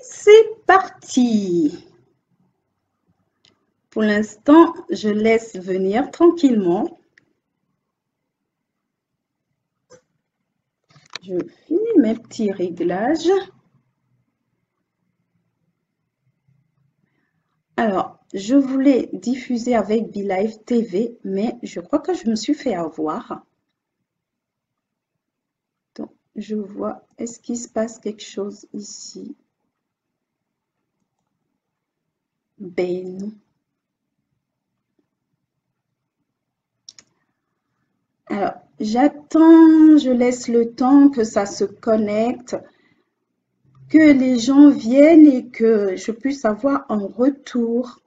c'est parti. Pour l'instant, je laisse venir tranquillement. Je finis mes petits réglages. Alors, je voulais diffuser avec BeLive TV, mais je crois que je me suis fait avoir. Donc, je vois, est-ce qu'il se passe quelque chose ici? Ben non. Alors, j'attends, je laisse le temps que ça se connecte, que les gens viennent et que je puisse avoir un retour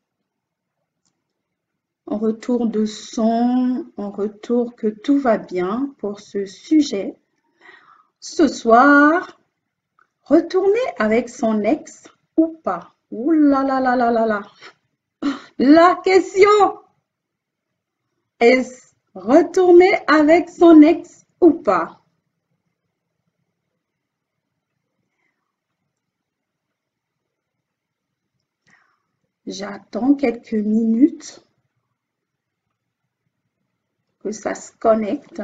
de son, un retour que tout va bien pour ce sujet. Ce soir, retourner avec son ex ou pas? Ouh là là là là là là. La question, est-ce retourner avec son ex ou pas? J'attends quelques minutes que ça se connecte.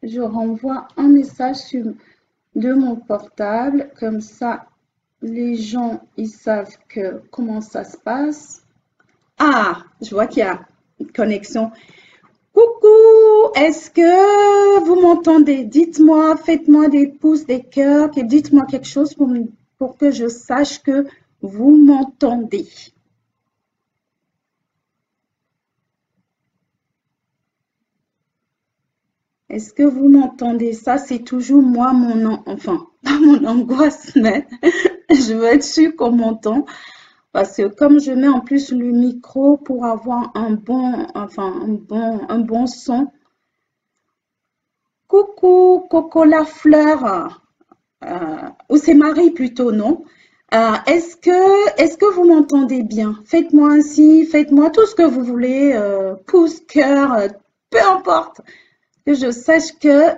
Je renvoie un message de mon portable, comme ça les gens ils savent comment ça se passe. Ah, je vois qu'il y a une connexion. Coucou, est-ce que vous m'entendez? Dites-moi, faites-moi des pouces, des cœurs, dites-moi quelque chose pour que je sache que vous m'entendez. Est-ce que vous m'entendez? Ça, c'est toujours moi, enfin, pas mon angoisse, mais je veux être sûre qu'on m'entend. Parce que comme je mets en plus le micro pour avoir un bon son. Coucou, Coco la fleur. Ou c'est Marie plutôt, non? Est-ce que vous m'entendez bien? Faites-moi ainsi, faites-moi tout ce que vous voulez, pouce, cœur, peu importe. Que je sache que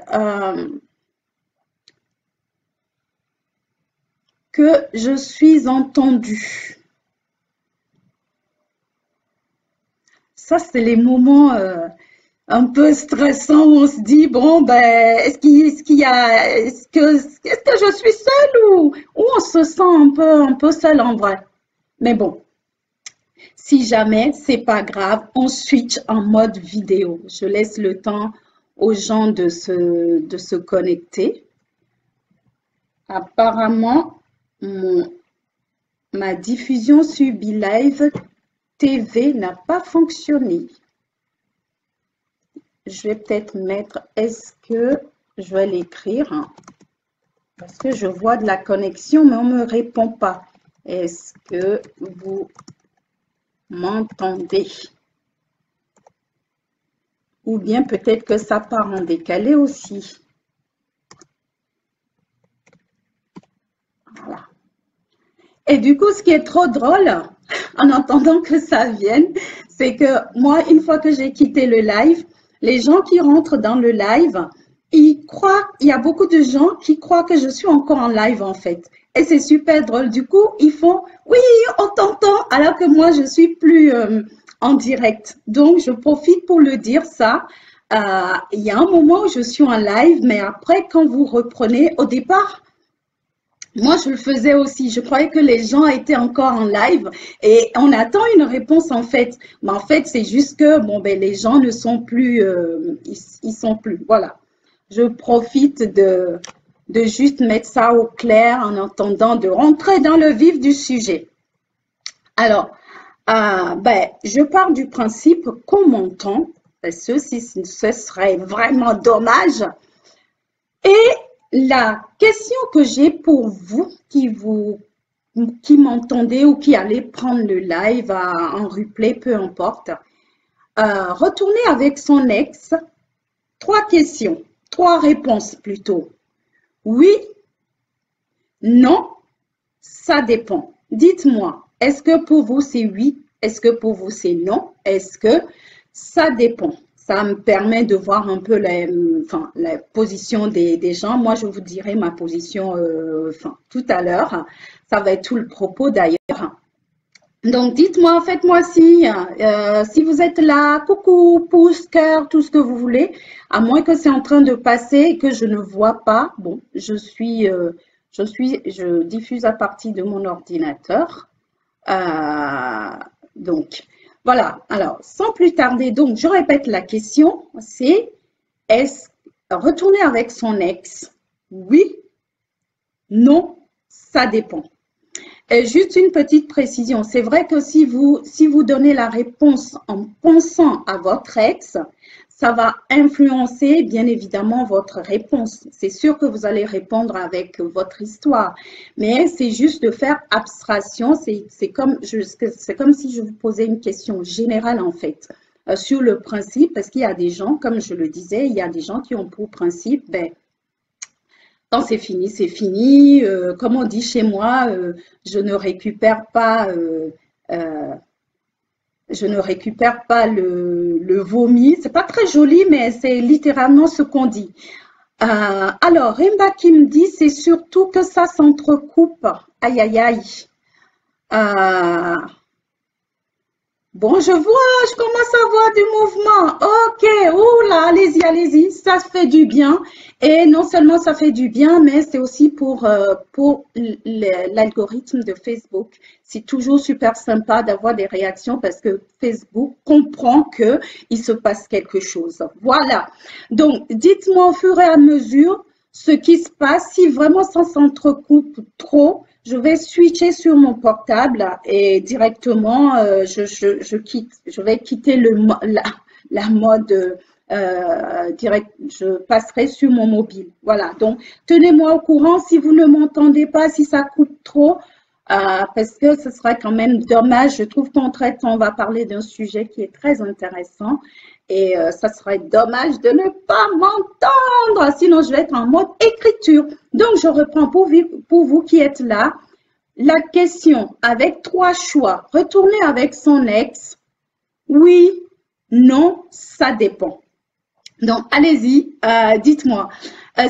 je suis entendue. Ça, c'est les moments un peu stressants où on se dit, bon, ben, est-ce que je suis seule ou on se sent un peu seul en vrai? Mais bon, si jamais, c'est pas grave, on switch en mode vidéo. Je laisse le temps aux gens de se connecter. Apparemment, ma diffusion sur BeLive TV n'a pas fonctionné. Je vais peut-être mettre, est-ce que je vais l'écrire? Parce que je vois de la connexion, mais on ne me répond pas. Est-ce que vous m'entendez? Ou bien peut-être que ça part en décalé aussi. Voilà. Et du coup, ce qui est trop drôle, en attendant que ça vienne, c'est que moi, une fois que j'ai quitté le live, les gens qui rentrent dans le live, il y a beaucoup de gens qui croient que je suis encore en live en fait. Et c'est super drôle. Du coup, ils font « Oui, on t'entend » alors que moi, je suis plus en direct. Donc, je profite pour le dire ça. Il y a un moment où je suis en live, mais après, quand vous reprenez, au départ, moi, je le faisais aussi. Je croyais que les gens étaient encore en live et on attend une réponse en fait. Mais en fait, c'est juste que bon, ben, les gens ne sont plus, ils sont plus. Voilà. Je profite de juste mettre ça au clair en attendant de rentrer dans le vif du sujet. Alors, ben, je pars du principe qu'on m'entend, parce que ce serait vraiment dommage. Et la question que j'ai pour vous qui m'entendez ou qui allez prendre le live en replay, peu importe, retourner avec son ex, 3 questions, 3 réponses plutôt. Oui, non, ça dépend. Dites-moi, est-ce que pour vous c'est oui? Est-ce que pour vous c'est non? Est-ce que ça dépend? ça me permet de voir un peu la position des gens. Moi, je vous dirai ma position tout à l'heure. Ça va être tout le propos d'ailleurs. Donc, dites-moi, faites-moi signe si vous êtes là, coucou, pouce, cœur, tout ce que vous voulez, à moins que c'est en train de passer et que je ne vois pas. Bon, je diffuse à partir de mon ordinateur. Donc, voilà. Alors, sans plus tarder, donc, je répète la question, c'est est-ce retourner avec son ex? Oui, non, ça dépend. Et juste une petite précision, c'est vrai que si vous donnez la réponse en pensant à votre ex, ça va influencer bien évidemment votre réponse. C'est sûr que vous allez répondre avec votre histoire, mais c'est juste de faire abstraction. C'est comme si je vous posais une question générale en fait sur le principe, parce qu'il y a des gens, comme je le disais, il y a des gens qui ont pour principe, ben, quand c'est fini, c'est fini. Comme on dit chez moi, je ne récupère pas, le vomi. C'est pas très joli, mais c'est littéralement ce qu'on dit. Alors, Rimba qui me dit, c'est surtout que ça s'entrecoupe. Aïe, aïe, aïe. Bon, je commence à voir du mouvement. Ok, oula, allez-y, allez-y, ça fait du bien. Et non seulement ça fait du bien, mais c'est aussi pour l'algorithme de Facebook. C'est toujours super sympa d'avoir des réactions parce que Facebook comprend qu'il se passe quelque chose. Voilà. Donc, dites-moi au fur et à mesure ce qui se passe. Si vraiment ça s'entrecoupe trop, je vais switcher sur mon portable et directement, je vais quitter la mode direct. Je passerai sur mon mobile. Voilà. Donc, tenez-moi au courant si vous ne m'entendez pas, si ça coupe trop, parce que ce serait quand même dommage. Je trouve on va parler d'un sujet qui est très intéressant. Et ça serait dommage de ne pas m'entendre, sinon je vais être en mode écriture. Donc, je reprends pour vous qui êtes là. La question avec 3 choix. Retourner avec son ex, oui, non, ça dépend. Donc, allez-y, dites-moi.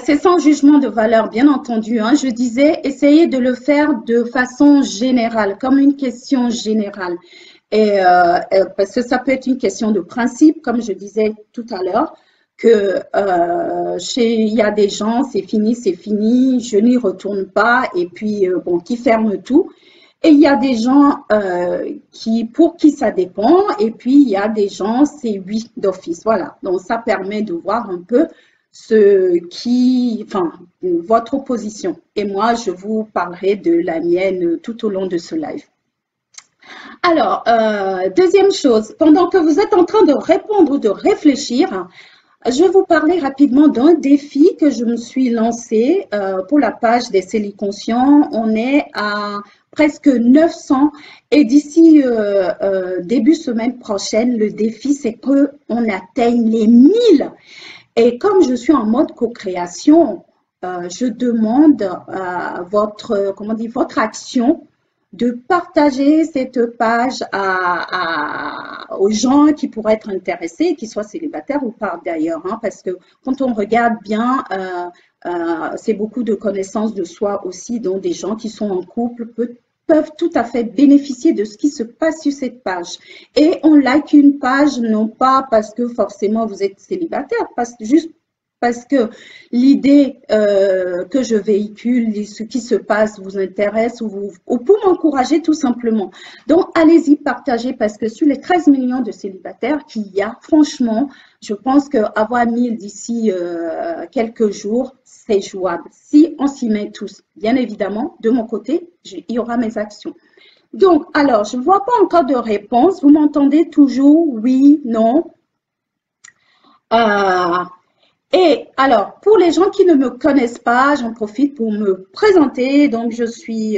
C'est sans jugement de valeur, bien entendu. Hein. Je disais, essayez de le faire de façon générale, comme une question générale. Et parce que ça peut être une question de principe, comme je disais tout à l'heure, que il y a des gens, c'est fini, je n'y retourne pas, et puis bon, qui ferment tout. Et il y a des gens pour qui ça dépend, et puis il y a des gens, c'est oui d'office. Voilà. Donc ça permet de voir un peu votre position. Et moi, je vous parlerai de la mienne tout au long de ce live. Alors, deuxième chose, pendant que vous êtes en train de répondre ou de réfléchir, je vais vous parler rapidement d'un défi que je me suis lancé pour la page des cellules conscients. On est à presque 900 et d'ici début semaine prochaine, le défi, c'est qu'on atteigne les 1000. Et comme je suis en mode co-création, je demande votre action de partager cette page aux gens qui pourraient être intéressés, qu'ils soient célibataires ou pas d'ailleurs, hein, parce que quand on regarde bien, c'est beaucoup de connaissances de soi aussi, dont des gens qui sont en couple peuvent tout à fait bénéficier de ce qui se passe sur cette page. Et on like une page, non pas parce que forcément vous êtes célibataire, juste parce que l'idée que je véhicule, ce qui se passe vous intéresse ou pour m'encourager tout simplement. Donc, allez-y, partagez parce que sur les 13 millions de célibataires qu'il y a, franchement, je pense qu'avoir 1000 d'ici quelques jours, c'est jouable. Si on s'y met tous, bien évidemment, de mon côté, il y aura mes actions. Donc, alors, je ne vois pas encore de réponse. Vous m'entendez toujours? Oui, non. Et alors, pour les gens qui ne me connaissent pas, j'en profite pour me présenter. Donc, je suis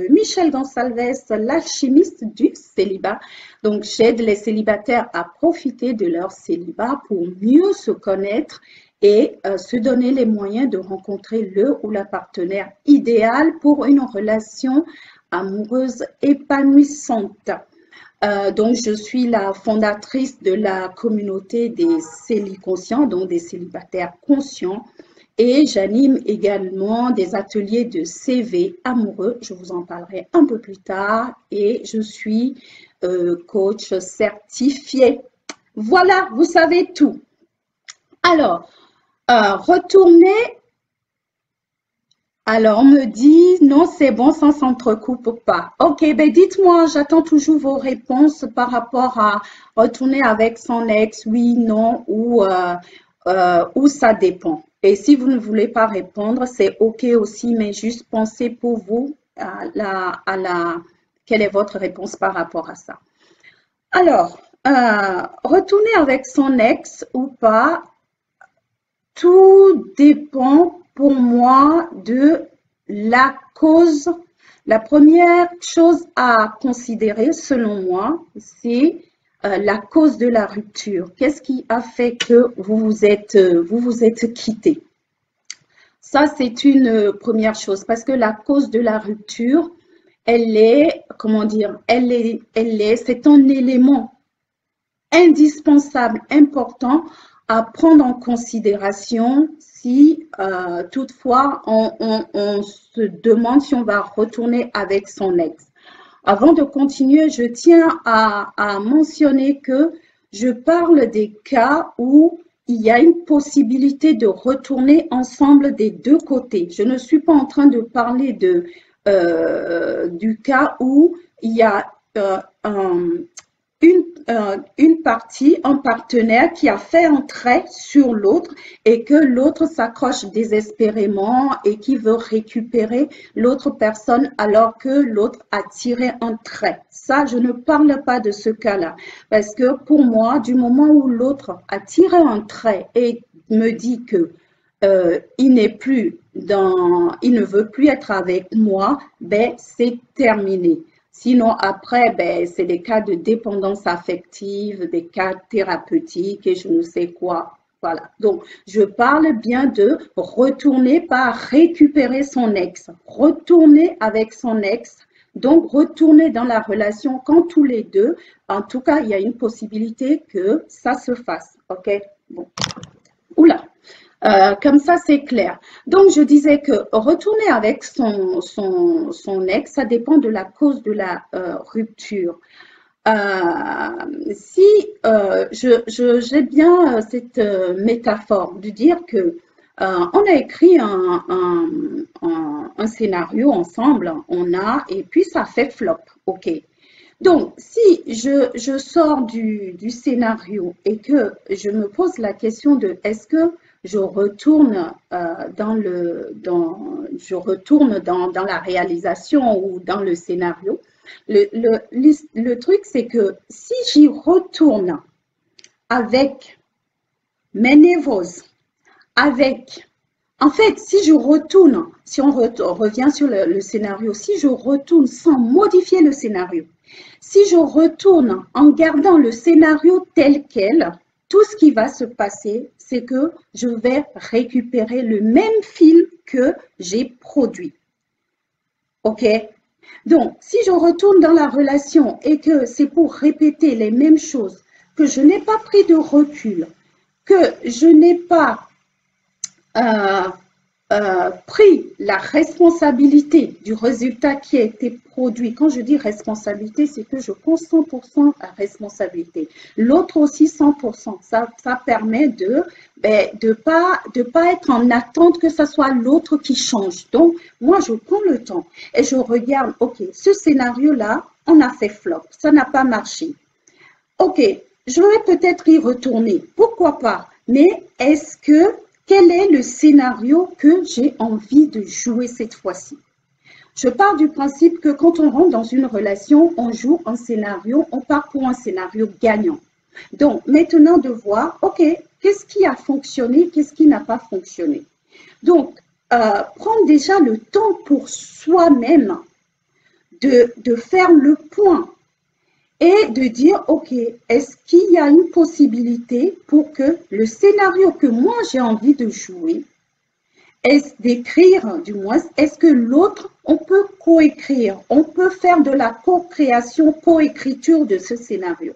Michelle Gonsalves, l'alchimiste du célibat. Donc, j'aide les célibataires à profiter de leur célibat pour mieux se connaître et se donner les moyens de rencontrer le ou la partenaire idéal pour une relation amoureuse épanouissante. Donc, je suis la fondatrice de la communauté des céliconscients, donc des célibataires conscients. Et j'anime également des ateliers de CV amoureux. Je vous en parlerai un peu plus tard. Et je suis coach certifié. Voilà, vous savez tout. Alors, retourner. Alors, on me dit, non, c'est bon, ça ne s'entrecoupe pas. Ok, ben dites-moi, j'attends toujours vos réponses par rapport à retourner avec son ex, oui, non, ou ça dépend. Et si vous ne voulez pas répondre, c'est ok aussi, mais juste pensez pour vous quelle est votre réponse par rapport à ça. Alors, retourner avec son ex ou pas, tout dépend pour moi de la cause. La première chose à considérer, selon moi, c'est la cause de la rupture. Qu'est-ce qui a fait que vous vous êtes quittés? Ça, c'est une première chose parce que la cause de la rupture, elle est, comment dire, c'est un élément indispensable, important à prendre en considération si toutefois on se demande si on va retourner avec son ex. Avant de continuer, je tiens à mentionner que je parle des cas où il y a une possibilité de retourner ensemble des deux côtés. Je ne suis pas en train de parler du cas où il y a une partie, un partenaire qui a fait un trait sur l'autre et que l'autre s'accroche désespérément et qui veut récupérer l'autre personne alors que l'autre a tiré un trait. Ça, je ne parle pas de ce cas-là parce que pour moi, du moment où l'autre a tiré un trait et me dit que il ne veut plus être avec moi, ben c'est terminé. Sinon, après, ben, c'est des cas de dépendance affective, des cas thérapeutiques et je ne sais quoi. Voilà. Donc, je parle bien de retourner, pas récupérer son ex. Retourner avec son ex. Donc, retourner dans la relation quand tous les deux, en tout cas, il y a une possibilité que ça se fasse. OK? Bon. Oula. Comme ça, c'est clair. Donc, je disais que retourner avec son ex, ça dépend de la cause de la rupture. Si j'ai bien cette métaphore de dire que on a écrit un scénario ensemble, et puis ça fait flop. OK. Donc, si je sors du scénario et que je me pose la question de est-ce que je retourne dans la réalisation ou dans le scénario, le truc c'est que si j'y retourne avec mes névroses, en fait, si je retourne, si on revient sur le scénario, si je retourne sans modifier le scénario, si je retourne en gardant le scénario tel quel, tout ce qui va se passer, c'est que je vais récupérer le même film que j'ai produit. OK? Donc, si je retourne dans la relation et que c'est pour répéter les mêmes choses, que je n'ai pas pris de recul, que je n'ai pas pris la responsabilité du résultat qui a été produit. Quand je dis responsabilité, c'est que je prends 100% la responsabilité. L'autre aussi 100%. Ça permet de pas être en attente que ce soit l'autre qui change. Donc, moi, je prends le temps et je regarde, OK, ce scénario-là, on a fait flop. Ça n'a pas marché. OK, je vais peut-être y retourner. Pourquoi pas? Mais quel est le scénario que j'ai envie de jouer cette fois-ci? Je pars du principe que quand on rentre dans une relation, on joue un scénario, on part pour un scénario gagnant. Donc, maintenant de voir, OK, qu'est-ce qui a fonctionné, qu'est-ce qui n'a pas fonctionné? Donc, prendre déjà le temps pour soi-même de faire le point et de dire, OK, est-ce qu'il y a une possibilité pour que le scénario que moi j'ai envie de jouer, est-ce d'écrire, du moins, est-ce que l'autre, on peut coécrire, on peut faire de la co-création, co-écriture de ce scénario.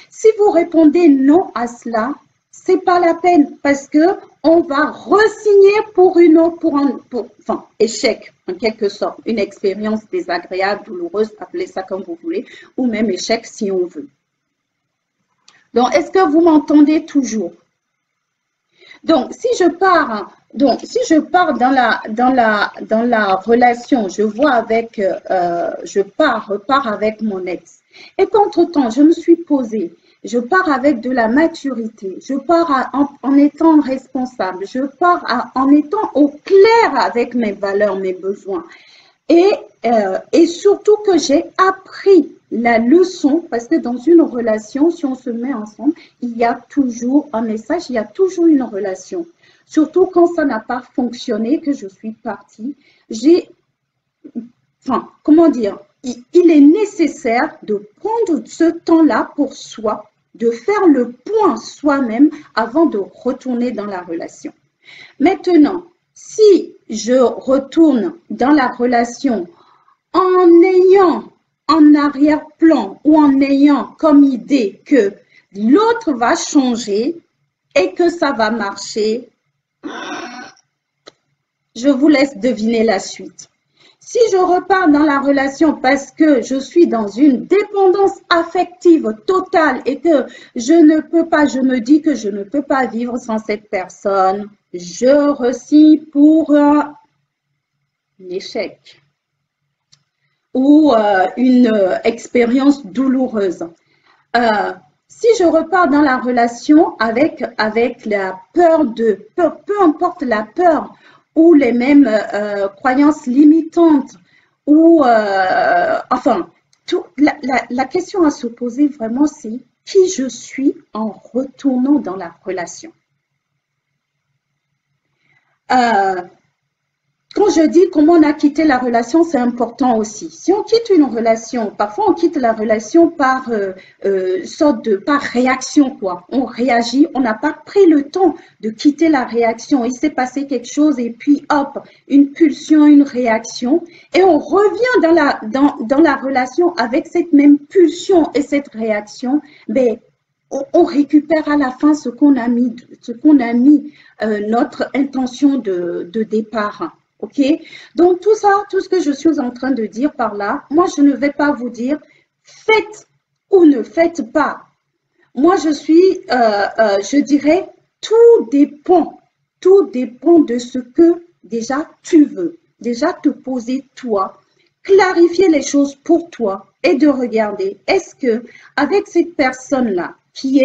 Si vous répondez non à cela, c'est pas la peine parce que on va re-signer pour enfin, échec en quelque sorte, une expérience désagréable, douloureuse, appelez ça comme vous voulez, ou même échec si on veut. Donc, est-ce que vous m'entendez toujours? Donc, si je pars dans la relation, je vois avec, repars avec mon ex. Et qu'entre-temps, je me suis posée, je pars avec de la maturité, je pars en étant responsable, je pars en étant au clair avec mes valeurs, mes besoins. Et surtout que j'ai appris la leçon, parce que dans une relation, si on se met ensemble, il y a toujours un message, il y a toujours une relation. Surtout quand ça n'a pas fonctionné, que je suis partie, comment dire, il est nécessaire de prendre ce temps-là pour soi, de faire le point soi-même avant de retourner dans la relation. Maintenant, si je retourne dans la relation en ayant en arrière-plan ou en ayant comme idée que l'autre va changer et que ça va marcher, je vous laisse deviner la suite. Si je repars dans la relation parce que je suis dans une dépendance affective totale et que je me dis que je ne peux pas vivre sans cette personne, je re-signe pour un échec ou une expérience douloureuse. Si je repars dans la relation avec la peur peu importe la peur ou les mêmes croyances limitantes ou enfin, la question à se poser vraiment, c'est qui je suis en retournant dans la relation. Quand je dis comment on a quitté la relation, c'est important aussi. Si on quitte une relation, parfois on quitte la relation par par réaction, quoi. On réagit, on n'a pas pris le temps de quitter la réaction. Il s'est passé quelque chose et puis hop, une pulsion, une réaction, et on revient dans la relation avec cette même pulsion et cette réaction. Mais on récupère à la fin ce qu'on a mis, notre intention de départ. Ok, donc tout ça, tout ce que je suis en train de dire par là, moi je ne vais pas vous dire faites ou ne faites pas. Moi je dirais tout dépend de ce que déjà tu veux. Déjà te poser toi, clarifier les choses pour toi et de regarder est-ce que avec cette personne là qui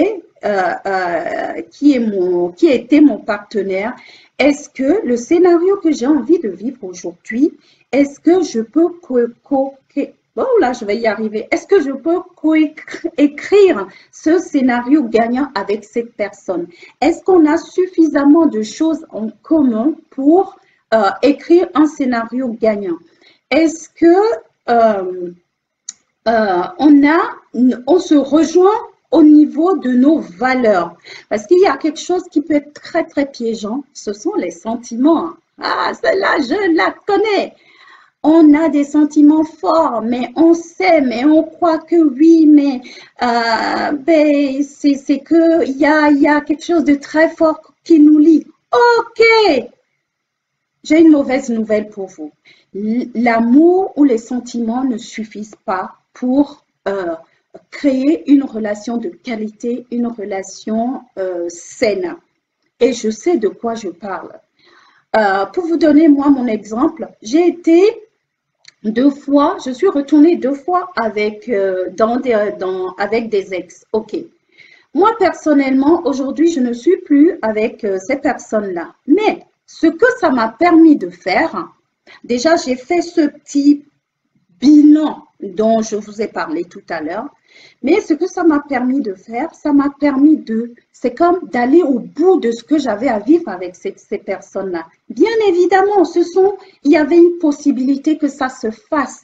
était mon partenaire, est-ce que le scénario que j'ai envie de vivre aujourd'hui, est-ce que je peux est-ce que je peux écrire ce scénario gagnant avec cette personne? Est-ce qu'on a suffisamment de choses en commun pour écrire un scénario gagnant? Est-ce que on se rejoint au niveau de nos valeurs? Parce qu'il y a quelque chose qui peut être très, très piégeant, ce sont les sentiments. Ah, celle-là, je la connais. On a des sentiments forts, mais on s'aime et on croit que oui, mais c'est qu'il y a quelque chose de très fort qui nous lie. Ok, j'ai une mauvaise nouvelle pour vous. L'amour ou les sentiments ne suffisent pas pour créer une relation de qualité, une relation saine. Et je sais de quoi je parle. Pour vous donner, moi, mon exemple, j'ai été je suis retournée 2 fois avec des ex. Ok. Moi, personnellement, aujourd'hui, je ne suis plus avec ces personnes-là. Mais ce que ça m'a permis de faire, déjà, j'ai fait ce petit bilan dont je vous ai parlé tout à l'heure. Mais ce que ça m'a permis de faire, c'est comme d'aller au bout de ce que j'avais à vivre avec ces personnes-là. Bien évidemment, il y avait une possibilité que ça se fasse.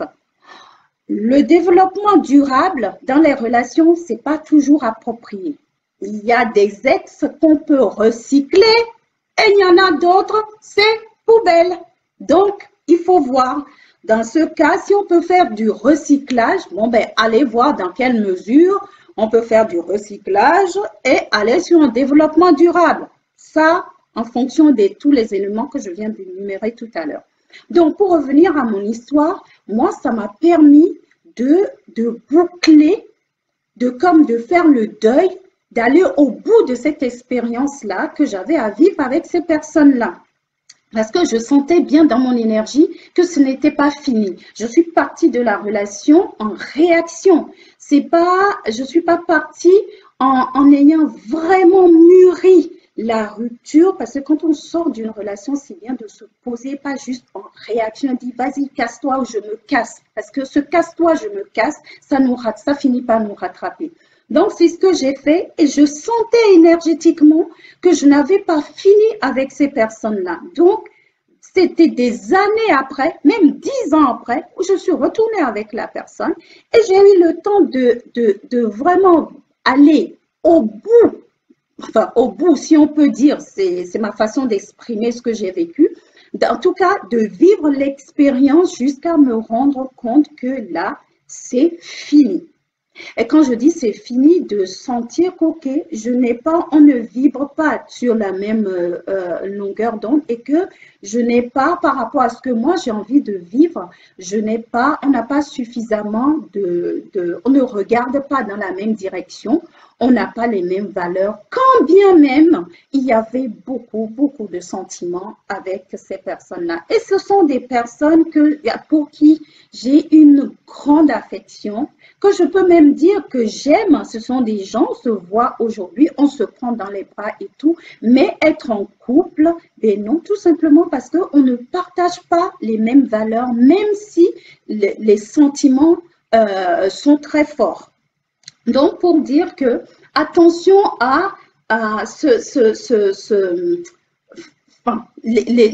Le développement durable dans les relations, c'est pas toujours approprié. Il y a des ex qu'on peut recycler et il y en a d'autres, c'est poubelle. Donc, il faut voir. Dans ce cas, si on peut faire du recyclage, bon, ben, allez voir dans quelle mesure on peut faire du recyclage et aller sur un développement durable. Ça, en fonction de tous les éléments que je viens d'énumérer tout à l'heure. Donc, pour revenir à mon histoire, moi, ça m'a permis de boucler, de faire le deuil, d'aller au bout de cette expérience-là que j'avais à vivre avec ces personnes-là. Parce que je sentais bien dans mon énergie que ce n'était pas fini. Je suis partie de la relation en réaction. Je suis pas partie en ayant vraiment mûri la rupture, parce que quand on sort d'une relation, c'est bien de se poser, pas juste en réaction, dit vas-y, casse-toi ou je me casse. Parce que ce casse-toi, je me casse, ça finit par nous rattraper. Donc, c'est ce que j'ai fait et je sentais énergétiquement que je n'avais pas fini avec ces personnes-là. Donc, c'était des années après, même 10 ans après, où je suis retournée avec la personne et j'ai eu le temps de vraiment aller au bout, enfin au bout, si on peut dire, c'est ma façon d'exprimer ce que j'ai vécu. En tout cas, de vivre l'expérience jusqu'à me rendre compte que là, c'est fini. Et quand je dis c'est fini, de sentir qu'ok, on ne vibre pas sur la même longueur d'onde et que je n'ai pas, par rapport à ce que moi j'ai envie de vivre, on n'a pas suffisamment on ne regarde pas dans la même direction, on n'a pas les mêmes valeurs, quand bien même il y avait beaucoup, beaucoup de sentiments avec ces personnes-là. Et ce sont des personnes pour qui j'ai une grande affection, que je peux même dire que j'aime. Ce sont des gens, on se voit aujourd'hui, on se prend dans les bras et tout, mais être en couple, ben non, tout simplement parce qu'on ne partage pas les mêmes valeurs, même si les sentiments sont très forts. Donc, pour dire que, attention à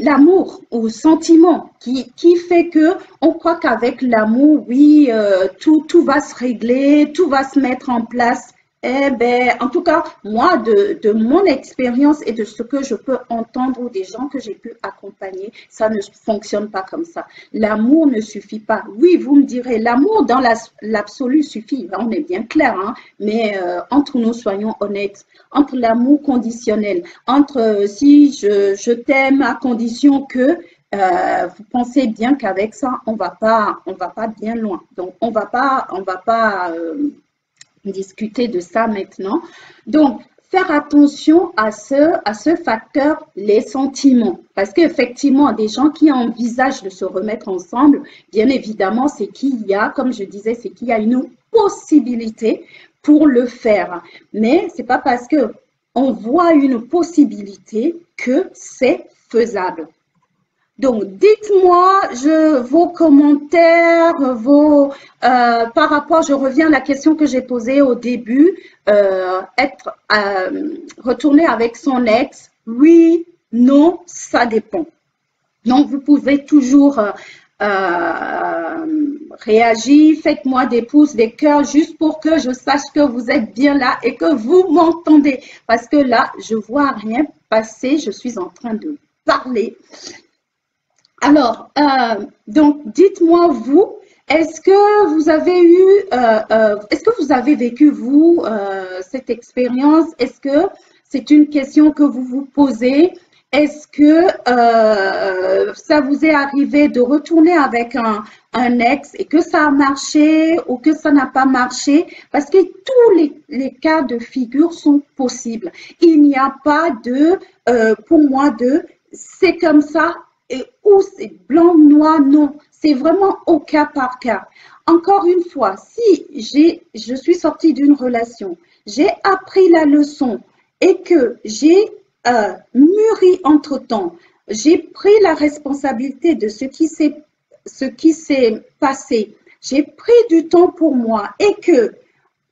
l'amour ou sentiment qui fait que on croit qu'avec l'amour, oui, tout va se régler, tout va se mettre en place. Eh ben, en tout cas, moi, de mon expérience et de ce que je peux entendre ou des gens que j'ai pu accompagner, ça ne fonctionne pas comme ça. L'amour ne suffit pas. Oui, vous me direz, l'amour dans l'absolu suffit. On est bien clair, hein? Mais entre nous, soyons honnêtes. Entre l'amour conditionnel, entre si je t'aime à condition que vous pensez bien qu'avec ça, on va pas bien loin. Donc, on va pas discuter de ça maintenant. Donc, faire attention à ce facteur, les sentiments. Parce qu'effectivement, des gens qui envisagent de se remettre ensemble, bien évidemment, c'est qu'il y a, comme je disais, c'est qu'il y a une possibilité pour le faire. Mais c'est pas parce que on voit une possibilité que c'est faisable. Donc, dites-moi vos commentaires, par rapport, je reviens à la question que j'ai posée au début, retourner avec son ex, oui, non, ça dépend. Donc, vous pouvez toujours réagir, faites-moi des pouces, des cœurs, juste pour que je sache que vous êtes bien là et que vous m'entendez. Parce que là, je vois rien passer, je suis en train de parler. Alors, donc, dites-moi vous, est-ce que vous avez vécu, vous, cette expérience? Est-ce que c'est une question que vous vous posez? Est-ce que ça vous est arrivé de retourner avec un ex et que ça a marché ou que ça n'a pas marché? Parce que tous les cas de figure sont possibles. Il n'y a pas pour moi, c'est comme ça. Et où c'est blanc, noir, non. C'est vraiment au cas par cas. Encore une fois, si je suis sortie d'une relation, j'ai appris la leçon et que j'ai mûri entre-temps, j'ai pris la responsabilité de ce qui s'est passé, j'ai pris du temps pour moi et que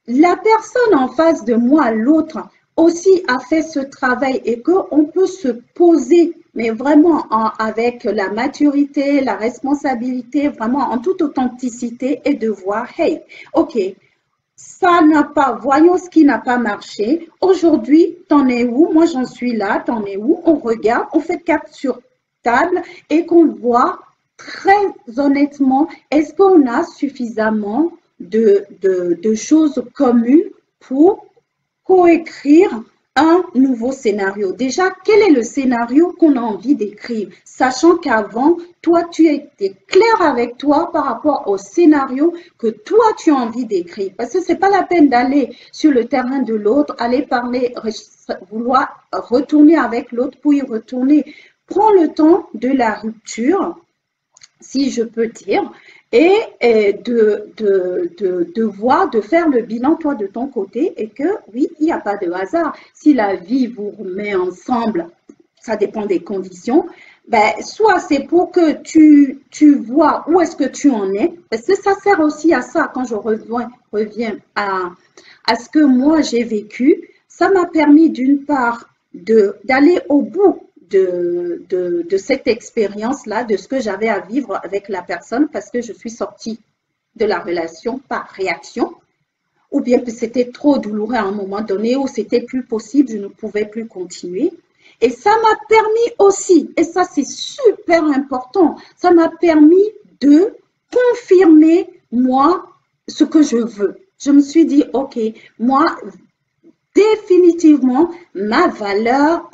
la personne en face de moi, l'autre, aussi a fait ce travail et qu'on peut se poser, mais vraiment avec la maturité, la responsabilité, vraiment en toute authenticité et de voir, hey, ok, ça n'a pas, voyons ce qui n'a pas marché. Aujourd'hui, t'en es où? Moi, j'en suis là, t'en es où? On regarde, on fait cap sur table et qu'on voit très honnêtement, est-ce qu'on a suffisamment de choses communes pour coécrire un nouveau scénario. Déjà, quel est le scénario qu'on a envie d'écrire, sachant qu'avant, toi, tu étais clair avec toi par rapport au scénario que toi, tu as envie d'écrire. Parce que c'est pas la peine d'aller sur le terrain de l'autre, aller parler, vouloir retourner avec l'autre pour y retourner. Prends le temps de la rupture, si je peux dire, et de voir, de faire le bilan, toi, de ton côté, et que, oui, il n'y a pas de hasard. Si la vie vous remet ensemble, ça dépend des conditions, ben, soit c'est pour que tu vois où est-ce que tu en es, parce que ça sert aussi à ça, quand je reviens à ce que moi j'ai vécu, ça m'a permis d'une part d'aller au bout de cette expérience-là, de ce que j'avais à vivre avec la personne parce que je suis sortie de la relation par réaction ou bien que c'était trop douloureux à un moment donné ou c'était plus possible, je ne pouvais plus continuer. Et ça m'a permis aussi, et ça c'est super important, ça m'a permis de confirmer moi ce que je veux. Je me suis dit, ok, moi, définitivement, ma valeur,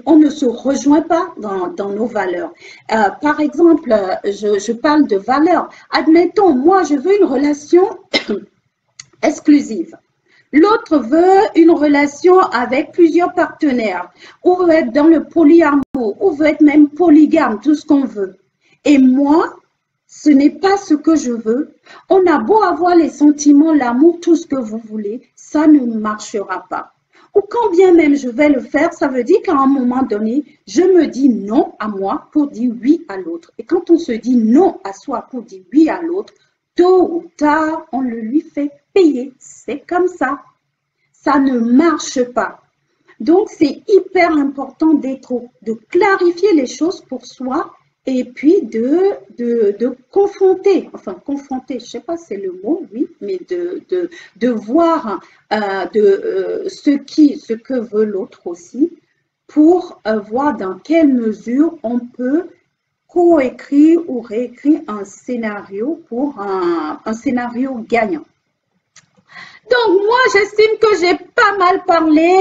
on ne se rejoint pas dans nos valeurs. Par exemple, je parle de valeurs. Admettons, moi, je veux une relation exclusive. L'autre veut une relation avec plusieurs partenaires, ou veut être dans le polyamour, ou veut être même polygame, tout ce qu'on veut. Et moi, ce n'est pas ce que je veux. On a beau avoir les sentiments, l'amour, tout ce que vous voulez, ça ne marchera pas. Ou quand bien même je vais le faire, ça veut dire qu'à un moment donné, je me dis non à moi pour dire oui à l'autre. Et quand on se dit non à soi pour dire oui à l'autre, tôt ou tard, on le lui fait payer. C'est comme ça. Ça ne marche pas. Donc, c'est hyper important de clarifier les choses pour soi et puis de confronter, enfin confronter, je ne sais pas si c'est le mot, oui, mais de voir ce que veut l'autre aussi pour voir dans quelle mesure on peut coécrire ou réécrire un scénario pour un scénario gagnant. Donc, moi, j'estime que j'ai pas mal parlé.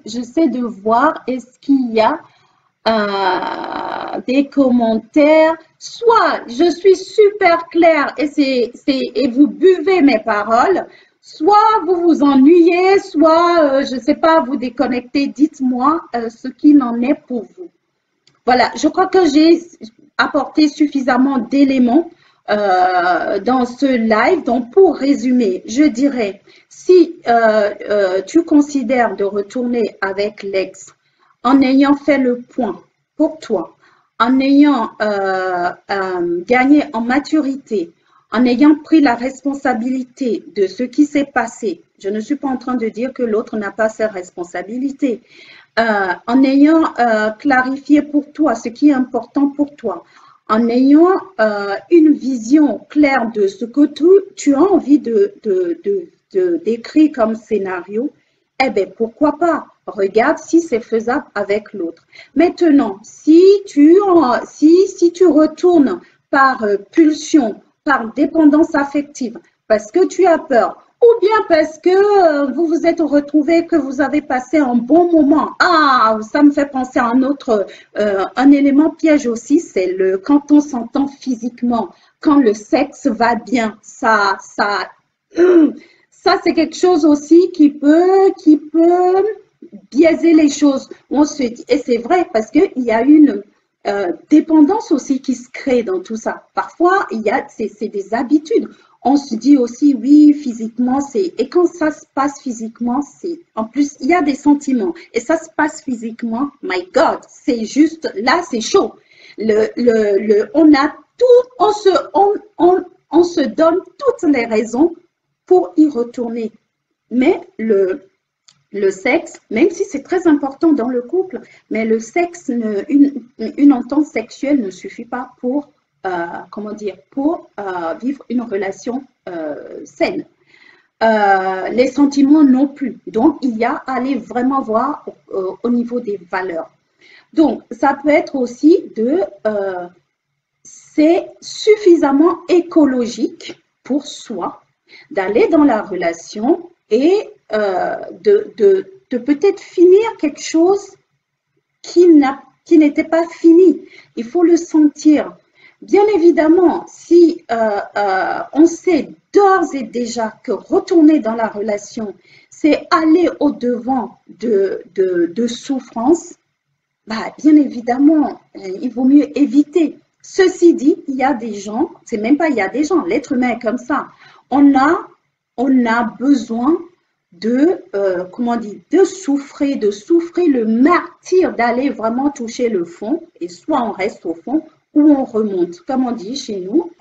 J'essaie de voir est-ce qu'il y a des commentaires. Soit je suis super claire et vous buvez mes paroles, soit vous vous ennuyez, soit, je ne sais pas, vous déconnectez. Dites-moi ce qu'il en est pour vous. Voilà, je crois que j'ai apporté suffisamment d'éléments dans ce live. Donc, pour résumer, je dirais, si tu considères de retourner avec l'ex en ayant fait le point pour toi, en ayant gagné en maturité, en ayant pris la responsabilité de ce qui s'est passé, je ne suis pas en train de dire que l'autre n'a pas ses responsabilités, en ayant clarifié pour toi ce qui est important pour toi, en ayant une vision claire de ce que tu as envie d'écrire comme scénario, eh bien, pourquoi pas? Regarde si c'est faisable avec l'autre. Maintenant, si tu retournes par pulsion, par dépendance affective, parce que tu as peur, ou bien parce que vous vous êtes retrouvés, que vous avez passé un bon moment. Ah, ça me fait penser à un élément piège aussi, c'est quand on s'entend physiquement, quand le sexe va bien, ça c'est quelque chose aussi qui peut biaiser les choses. On se dit, et c'est vrai parce qu'il y a une dépendance aussi qui se crée dans tout ça. Parfois, c'est des habitudes. On se dit aussi, oui, physiquement, et quand ça se passe physiquement, en plus, il y a des sentiments. Et ça se passe physiquement, my God, c'est juste, là, c'est chaud. On a tout, on se donne toutes les raisons pour y retourner. Mais le sexe, même si c'est très important dans le couple, mais le sexe, une entente sexuelle ne suffit pas pour, vivre une relation saine. Les sentiments non plus. Donc, il y a à aller vraiment voir au niveau des valeurs. Donc, ça peut être aussi c'est suffisamment écologique pour soi d'aller dans la relation et de peut-être finir quelque chose qui n'était pas fini. Il faut le sentir. Bien évidemment, si on sait d'ores et déjà que retourner dans la relation, c'est aller au-devant de souffrance, bah, bien évidemment, il vaut mieux éviter. Ceci dit, il y a des gens, c'est même pas il y a des gens, l'être humain est comme ça. On a besoin comment dire, de souffrir le martyre, d'aller vraiment toucher le fond, et soit on reste au fond, ou on remonte. Comme on dit chez nous,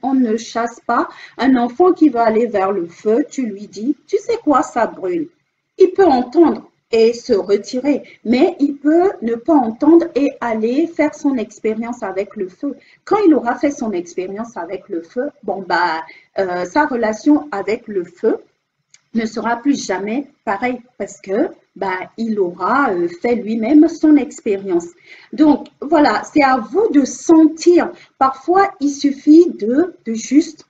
on ne chasse pas un enfant qui va aller vers le feu, tu lui dis, tu sais quoi, ça brûle. Il peut entendre et se retirer, mais il peut ne pas entendre et aller faire son expérience avec le feu. Quand il aura fait son expérience avec le feu, bon bah sa relation avec le feu ne sera plus jamais pareil parce que bah, il aura fait lui-même son expérience. Donc voilà, c'est à vous de sentir. Parfois, il suffit de juste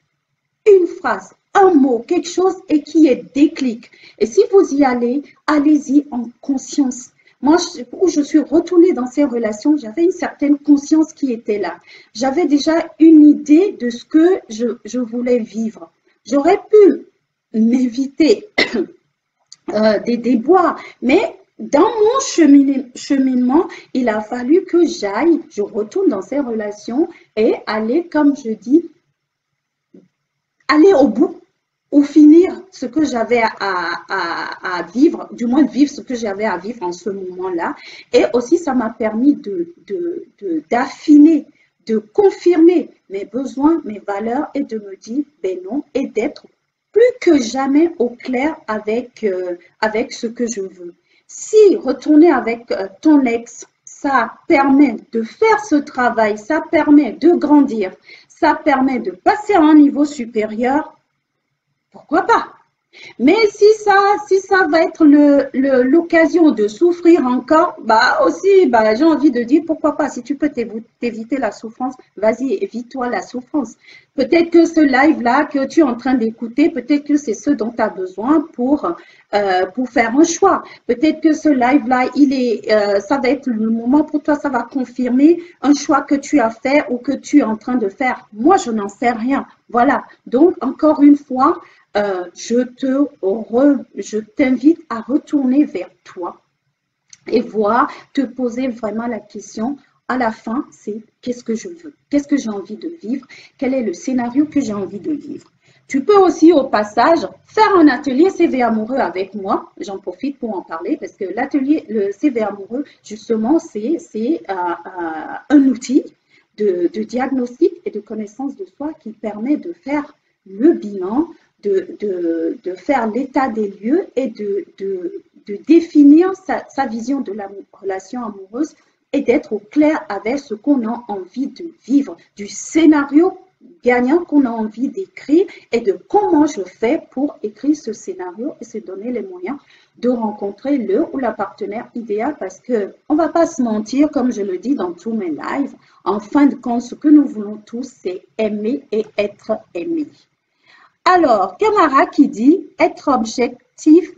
une phrase, un mot, quelque chose et qui est déclic. Et si vous y allez, allez-y en conscience. Moi, où je suis retournée dans ces relations, j'avais une certaine conscience qui était là. J'avais déjà une idée de ce que je voulais vivre. J'aurais pu m'éviter des déboires, mais dans mon cheminement, il a fallu que je retourne dans ces relations et aller, comme je dis, aller au bout ou finir ce que j'avais à vivre, du moins vivre ce que j'avais à vivre en ce moment-là. Et aussi, ça m'a permis d'affiner, de confirmer mes besoins, mes valeurs et de me dire, ben non, et d'être plus que jamais au clair avec ce que je veux. Si retourner avec ton ex, ça permet de faire ce travail, ça permet de grandir, ça permet de passer à un niveau supérieur, pourquoi pas? Mais si ça va être l'occasion de souffrir encore, bah aussi, bah, j'ai envie de dire pourquoi pas. Si tu peux t'éviter la souffrance, vas-y, évite-toi la souffrance. Peut-être que ce live-là que tu es en train d'écouter, peut-être que c'est ce dont tu as besoin pour faire un choix. Peut-être que ce live-là, ça va être le moment pour toi, ça va confirmer un choix que tu as fait ou que tu es en train de faire. Moi, je n'en sais rien. Voilà. Donc, encore une fois, je t'invite à retourner vers toi et te poser vraiment la question. À la fin, c'est qu'est-ce que je veux? Qu'est-ce que j'ai envie de vivre? Quel est le scénario que j'ai envie de vivre? Tu peux aussi, au passage, faire un atelier CV amoureux avec moi. J'en profite pour en parler parce que le CV amoureux, justement, c'est un outil de diagnostic et de connaissance de soi qui permet de faire le bilan, de faire l'état des lieux et de définir sa vision de la relation amoureuse et d'être au clair avec ce qu'on a envie de vivre, du scénario gagnant qu'on a envie d'écrire et de comment je fais pour écrire ce scénario et se donner les moyens de rencontrer le ou la partenaire idéal parce que on va pas se mentir, comme je le dis dans tous mes lives, en fin de compte, ce que nous voulons tous, c'est aimer et être aimé. Alors, Camara qui dit être objectif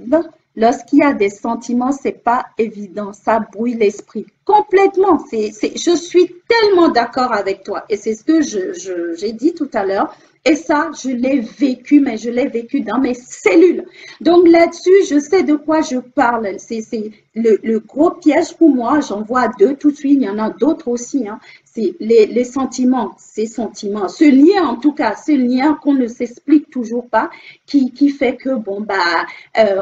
lorsqu'il y a des sentiments, c'est pas évident, ça brouille l'esprit. Complètement, je suis tellement d'accord avec toi et c'est ce que j'ai dit tout à l'heure. Et ça, je l'ai vécu, mais je l'ai vécu dans mes cellules. Donc là-dessus, je sais de quoi je parle. C'est le gros piège pour moi. J'en vois deux tout de suite. Il y en a d'autres aussi. Hein. C'est les sentiments, ces sentiments. Ce lien, en tout cas, ce lien qu'on ne s'explique toujours pas, qui fait que, bon, bah,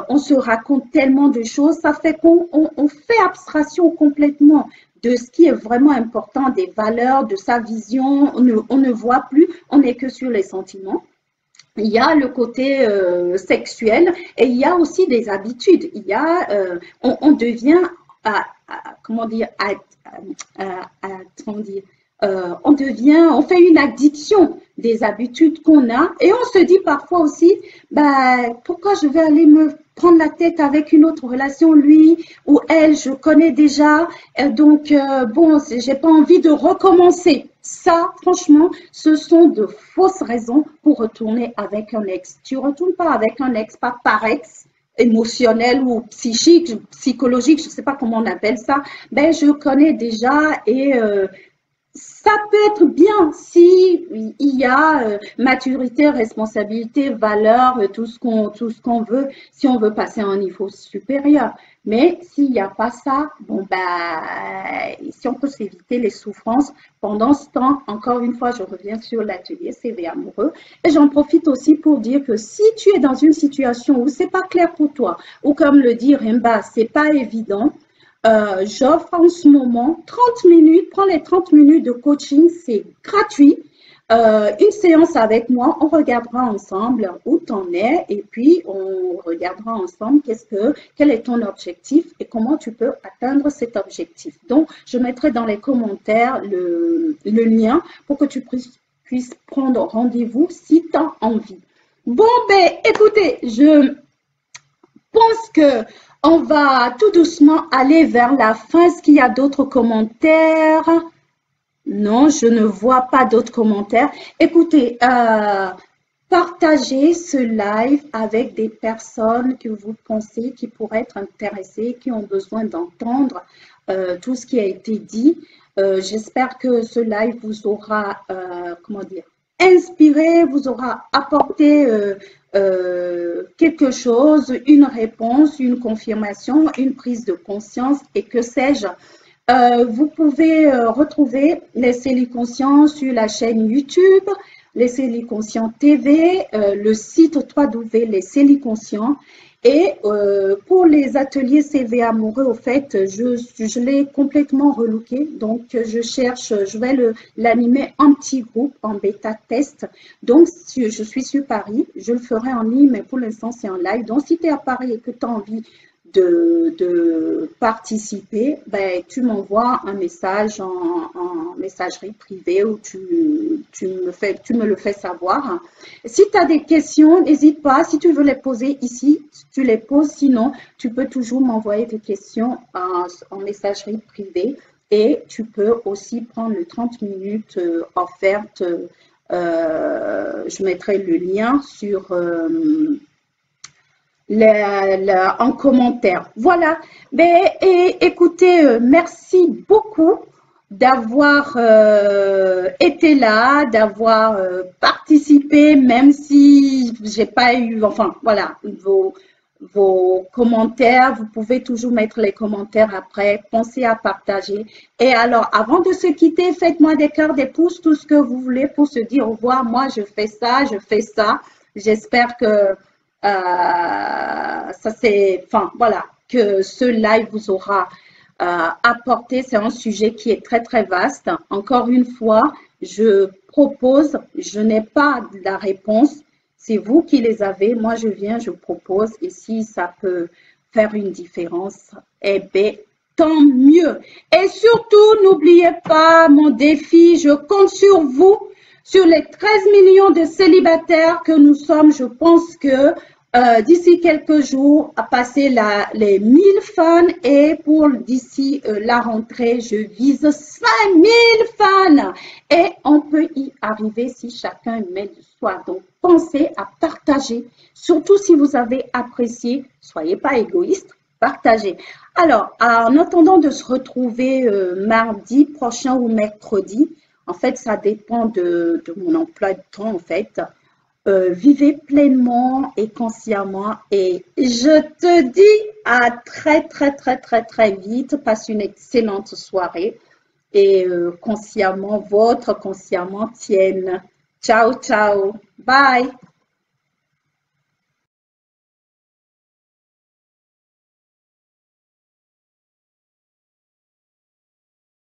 on se raconte tellement de choses. Ça fait qu'on fait abstraction complètement de ce qui est vraiment important, des valeurs, de sa vision. On ne voit plus, on n'est que sur les sentiments. Il y a le côté sexuel et il y a aussi des habitudes. Il y a, on devient, comment dire, comment dire, on fait une addiction des habitudes qu'on a et on se dit parfois aussi, bah, pourquoi je vais aller me prendre la tête avec une autre relation, lui ou elle, je connais déjà, donc bon, j'ai pas envie de recommencer. Ça, franchement, ce sont de fausses raisons pour retourner avec un ex. Tu retournes pas avec un ex, pas par ex, émotionnel ou psychique, psychologique, je sais pas comment on appelle ça. Ben, je connais déjà et ça peut être bien si il y a maturité, responsabilité, valeur, tout ce qu'on veut, si on veut passer à un niveau supérieur. Mais s'il n'y a pas ça, bon bah, si on peut s'éviter les souffrances pendant ce temps, encore une fois, je reviens sur l'atelier CV amoureux et j'en profite aussi pour dire que si tu es dans une situation où c'est pas clair pour toi, ou comme le dit Rimba, c'est pas évident. J'offre en ce moment 30 minutes, prends les 30 minutes de coaching, c'est gratuit. Une séance avec moi, on regardera ensemble où tu en es et puis on regardera ensemble quel est ton objectif et comment tu peux atteindre cet objectif. Donc, je mettrai dans les commentaires le lien pour que tu puisses prendre rendez-vous si tu as envie. Bon, ben, écoutez, je pense que on va tout doucement aller vers la fin. Est-ce qu'il y a d'autres commentaires? Non, je ne vois pas d'autres commentaires. Écoutez, partagez ce live avec des personnes que vous pensez qui pourraient être intéressées, qui ont besoin d'entendre tout ce qui a été dit. J'espère que ce live vous aura, comment dire, inspiré, vous aura apporté quelque chose, une réponse, une confirmation, une prise de conscience et que sais-je. Vous pouvez retrouver les cellules conscients sur la chaîne YouTube, les cellules conscients TV, le site www les cellules conscients. Et pour les ateliers CV amoureux, au fait, je l'ai complètement relooké. Donc, je vais l'animer en petit groupe, en bêta test. Donc, si je suis sur Paris, je le ferai en ligne, mais pour l'instant, c'est en live. Donc, si tu es à Paris et que tu as envie de participer, ben, tu m'envoies un message en messagerie privée ou tu me le fais savoir. Si tu as des questions, n'hésite pas. Si tu veux les poser ici, tu les poses. Sinon, tu peux toujours m'envoyer tes questions en messagerie privée et tu peux aussi prendre le 30 minutes offerte. Je mettrai le lien sur en commentaire. Voilà. Ben, écoutez, merci beaucoup d'avoir été là, d'avoir participé, même si j'ai pas eu, enfin voilà, vos commentaires. Vous pouvez toujours mettre les commentaires après. Pensez à partager. Et alors, avant de se quitter, faites-moi des cœurs, des pouces, tout ce que vous voulez pour se dire au revoir. Moi, je fais ça, je fais ça. J'espère que ça c'est, enfin voilà, que ce live vous aura apporté. C'est un sujet qui est très très vaste. Encore une fois, je propose, je n'ai pas la réponse. C'est vous qui les avez. Moi, je viens, je propose. Et si ça peut faire une différence, eh bien, tant mieux. Et surtout, n'oubliez pas mon défi. Je compte sur vous. Sur les 13 millions de célibataires que nous sommes, je pense que d'ici quelques jours, à passer les 1000 fans et pour d'ici la rentrée, je vise 5000 fans et on peut y arriver si chacun met du soi. Donc, pensez à partager, surtout si vous avez apprécié, soyez pas égoïste, partagez. Alors, en attendant de se retrouver mardi prochain ou mercredi, en fait, ça dépend de mon emploi de temps, en fait. Vivez pleinement et consciemment et je te dis à très vite. Passe une excellente soirée et consciemment, votre consciemment tienne. Ciao, ciao. Bye.